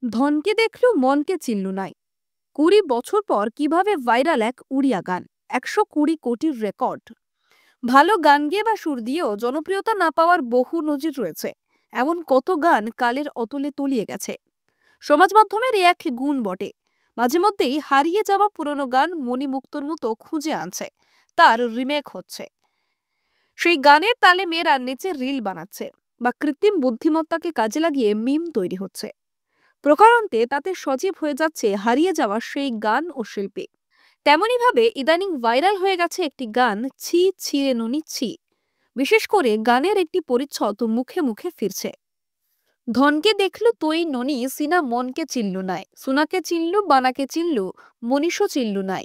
ধনকে দেখলু মনকে চিনলু নাই। ২০ বছর পর কিভাবে ভাইরাল এক উড়িয়া গান, ১২০ কোটির রেকর্ড। ভালো গান গেয়ে বা সুর দিয়েও জনপ্রিয়তা না পাওয়ার বহু নজির রয়েছে। এমন কত গান কালের অতলে তলিয়ে গেছে। সমাজ মাধ্যমের এক গুণ বটে, মাঝে মধ্যেই হারিয়ে যাওয়া পুরনো গান মণিমুক্তর মতো খুঁজে আনছে, তার রিমেক হচ্ছে। সেই গানের তালে মেয়েরা নেচে রিল বানাচ্ছে, বা কৃত্রিম বুদ্ধিমত্তাকে কাজে লাগিয়ে মিম তৈরি হচ্ছে। প্রকারান্তে তাতে সজীব হয়ে যাচ্ছে হারিয়ে যাওয়া সেই গান ও শিল্পী। তেমনি ভাবে ইদানিং ভাইরাল হয়ে গেছে একটি গান, ছি ছিঁড়ে নুনি ছি। বিশেষ করে গানের একটি পরিচ্ছদ মুখে মুখে ফিরছে। ধনকে দেখলু তুই ননি সিনা মনকে চিনলু নাই, সুনাকে চিনলু বানাকে চিনলু মনীষও চিনলু নাই।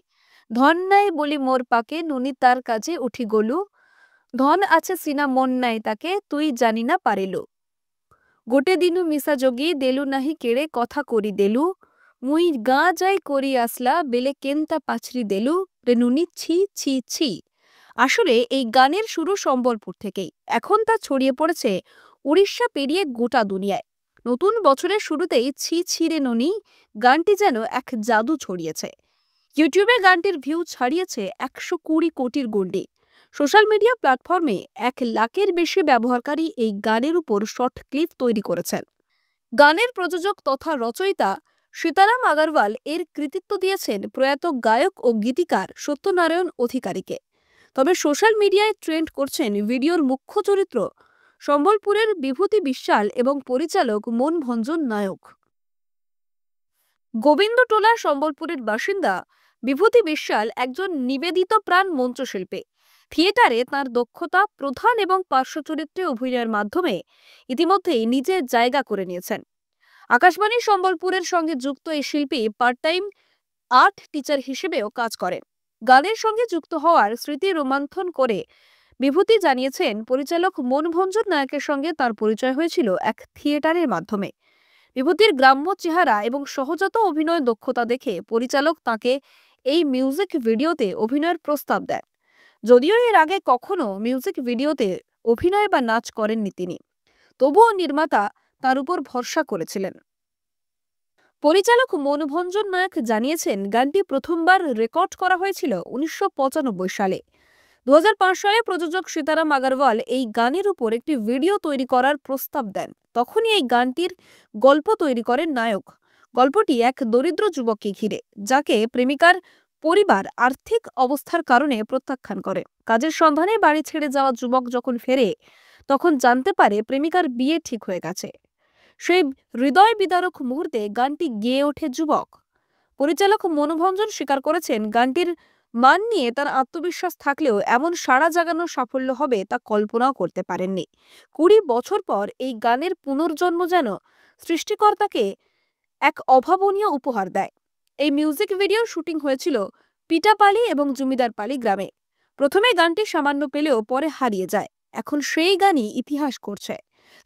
ধন নাই বলি মোর পাকে নুনি তার কাজে উঠি গলু। ধন আছে সিনা মন নাই তাকে তুই জানি না পারিলু। গোটে দিনু মিসা যোগী দেলু নাহি কেড়ে কথা করি দেলু। মুই গাঁ যাই করি আসলা বেলে কেনতা পাছরি দেলু রে নুনি ছি ছি ছি। আসলে এই গানের শুরু সম্বলপুর থেকেই, এখন তা ছড়িয়ে পড়েছে উড়িষ্যা পেরিয়ে গোটা দুনিয়ায়। নতুন বছরের শুরুতেই ছি ছিঁড়ে ননি গানটি যেন এক জাদু ছড়িয়েছে। ইউটিউবে গানটির ভিউ ছাড়িয়েছে ১২০ কোটির গণ্ডি। সোশ্যাল মিডিয়া প্ল্যাটফর্মে ১ লাখের বেশি ব্যবহারকারী এই গানের উপর শর্ট ক্লিপ তৈরি করেছেন। গানের প্রযোজক তথা রচয়িতা সীতারাম আগরওয়াল এর কৃতিত্ব দিয়েছেন প্রয়াত গায়ক ও গীতিকার সত্যনারায়ণ অধিকারীকে। তবে সোশ্যাল মিডিয়ায় ট্রেন্ড করছেন ভিডিওর মুখ্য চরিত্র সম্বলপুরের বিভূতি বিশ্বাল এবং পরিচালক মনভঞ্জন নায়ক। গোবিন্দটোলা সম্বলপুরের বাসিন্দা বিভূতি বিশ্বাল একজন নিবেদিত প্রাণ মঞ্চশিল্পী। থিয়েটারে তার দক্ষতা, প্রধান এবং পার্শ্ব চরিত্রে অভিনয়ের মাধ্যমে ইতিমধ্যেই নিজের জায়গা করে নিয়েছেন। আকাশবাণী সম্বলপুরের সঙ্গে যুক্ত এই শিল্পী পার্ট টাইম আর্ট টিচার হিসেবেও কাজ করেন। গানের সঙ্গে যুক্ত হওয়ার স্মৃতি রোমন্থন করে বিভূতি জানিয়েছেন, পরিচালক মনভঞ্জন নায়কের সঙ্গে তার পরিচয় হয়েছিল এক থিয়েটারের মাধ্যমে। বিভূতির গ্রাম্য চেহারা এবং সহজাত অভিনয় দক্ষতা দেখে পরিচালক তাকে এই মিউজিক ভিডিওতে অভিনয়ের প্রস্তাব দেন। যদিও এর আগে কখনো মিউজিক ভিডিওতে অভিনয় বা নাচ করেননি তিনি, তবুও নির্মাতা তার উপর ভরসা করেছিলেন। পরিচালক মনভঞ্জন নায়ক জানিয়েছেন, গানটি প্রথমবার রেকর্ড করা হয়েছিল ১৯৯৫ সালে। ২০০৫ সালে প্রযোজক সীতারাম আগরওয়াল এই গানের উপর একটি ভিডিও তৈরি করার প্রস্তাব দেন। তখনই এই গানটির গল্প তৈরি করেন নায়ক। গল্পটি এক দরিদ্র যুবককে ঘিরে, যাকে প্রেমিকার পরিবার আর্থিক অবস্থার কারণে প্রত্যাখ্যান করে। কাজের সন্ধানে বাড়ি ছেড়ে যাওয়া যুবক যখন ফেরে, তখন জানতে পারে প্রেমিকার বিয়ে ঠিক হয়ে গেছে। সেই হৃদয় বিদারক মুহূর্তে গানটি গেয়ে ওঠে যুবক। পরিচালক মনোভঞ্জন স্বীকার করেছেন, গানটির মান নিয়ে তার আত্মবিশ্বাস থাকলেও এমন সাড়া জাগানো সাফল্য হবে তা কল্পনাও করতে পারেননি। ২০ বছর পর এই গানের পুনর্জন্ম যেন সৃষ্টিকর্তাকে এক অভাবনীয় উপহার দেয়। এই মিউজিক ভিডিও শুটিং হয়েছিল পিটাপালি এবং জমিদারপালি গ্রামে। প্রথমে গানটি সামান্য পেলেও পরে হারিয়ে যায়। এখন সেই গানই ইতিহাস করছে।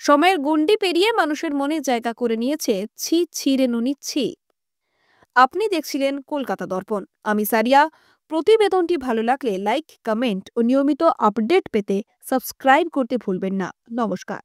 সময়ের গণ্ডি পেরিয়ে মানুষের মনে জায়গা করে নিয়েছে ছি ছিঁড়ে নুনি ছি। আপনি দেখছিলেন কলকাতা দর্পণ। আমি সারিয়া। প্রতিবেদনটি ভালো লাগলে লাইক, কমেন্ট ও নিয়মিত আপডেট পেতে সাবস্ক্রাইব করতে ভুলবেন না। নমস্কার।